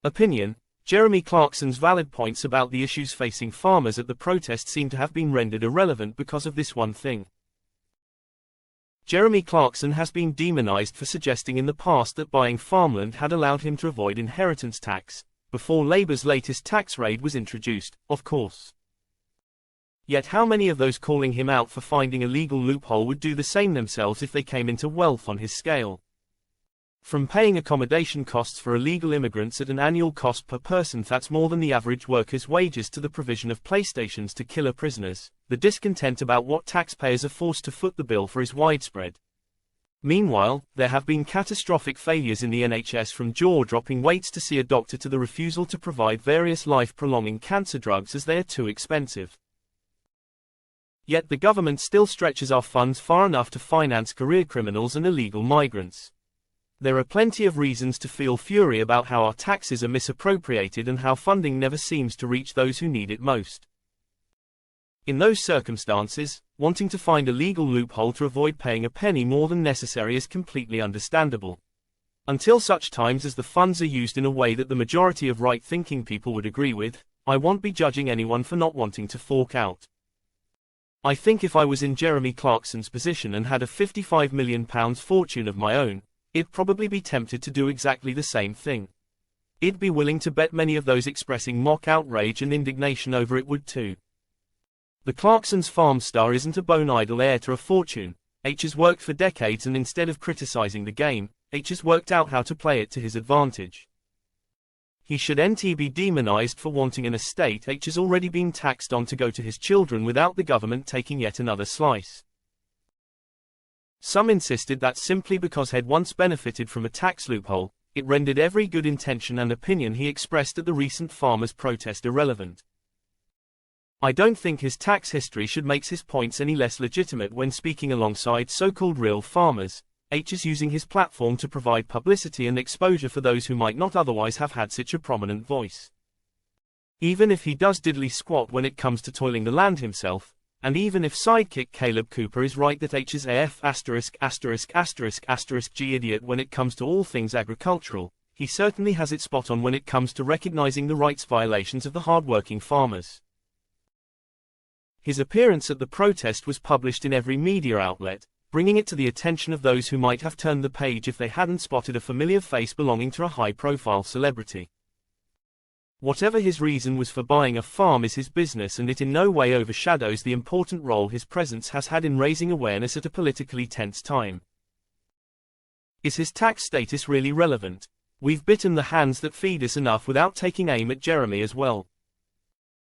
Opinion: Jeremy Clarkson's valid points about the issues facing farmers at the protest seem to have been rendered irrelevant because of this one thing. Jeremy Clarkson has been demonized for suggesting in the past that buying farmland had allowed him to avoid inheritance tax, before Labour's latest tax raid was introduced, of course. Yet how many of those calling him out for finding a legal loophole would do the same themselves if they came into wealth on his scale? From paying accommodation costs for illegal immigrants at an annual cost per person that's more than the average worker's wages to the provision of playstations to killer prisoners, the discontent about what taxpayers are forced to foot the bill for is widespread. Meanwhile, there have been catastrophic failures in the NHS, from jaw-dropping waits to see a doctor to the refusal to provide various life-prolonging cancer drugs as they are too expensive. Yet the government still stretches our funds far enough to finance career criminals and illegal migrants. There are plenty of reasons to feel fury about how our taxes are misappropriated and how funding never seems to reach those who need it most. In those circumstances, wanting to find a legal loophole to avoid paying a penny more than necessary is completely understandable. Until such times as the funds are used in a way that the majority of right-thinking people would agree with, I won't be judging anyone for not wanting to fork out. I think if I was in Jeremy Clarkson's position and had a £55 million fortune of my own, I'd probably be tempted to do exactly the same thing. I'd be willing to bet many of those expressing mock outrage and indignation over it would too. The Clarkson's farm star isn't a bone-idle heir to a fortune. H has worked for decades, and instead of criticizing the game, H has worked out how to play it to his advantage. He should be demonized for wanting an estate H has already been taxed on to go to his children without the government taking yet another slice. Some insisted that simply because he'd once benefited from a tax loophole, it rendered every good intention and opinion he expressed at the recent farmers' protest irrelevant. I don't think his tax history should make his points any less legitimate when speaking alongside so-called real farmers. H is using his platform to provide publicity and exposure for those who might not otherwise have had such a prominent voice. Even if he does diddly squat when it comes to toiling the land himself, and even if sidekick Caleb Cooper is right that H is G idiot when it comes to all things agricultural, he certainly has it spot on when it comes to recognizing the rights violations of the hard-working farmers. His appearance at the protest was published in every media outlet, bringing it to the attention of those who might have turned the page if they hadn't spotted a familiar face belonging to a high-profile celebrity. Whatever his reason was for buying a farm is his business, and it in no way overshadows the important role his presence has had in raising awareness at a politically tense time. Is his tax status really relevant? We've bitten the hands that feed us enough without taking aim at Jeremy as well.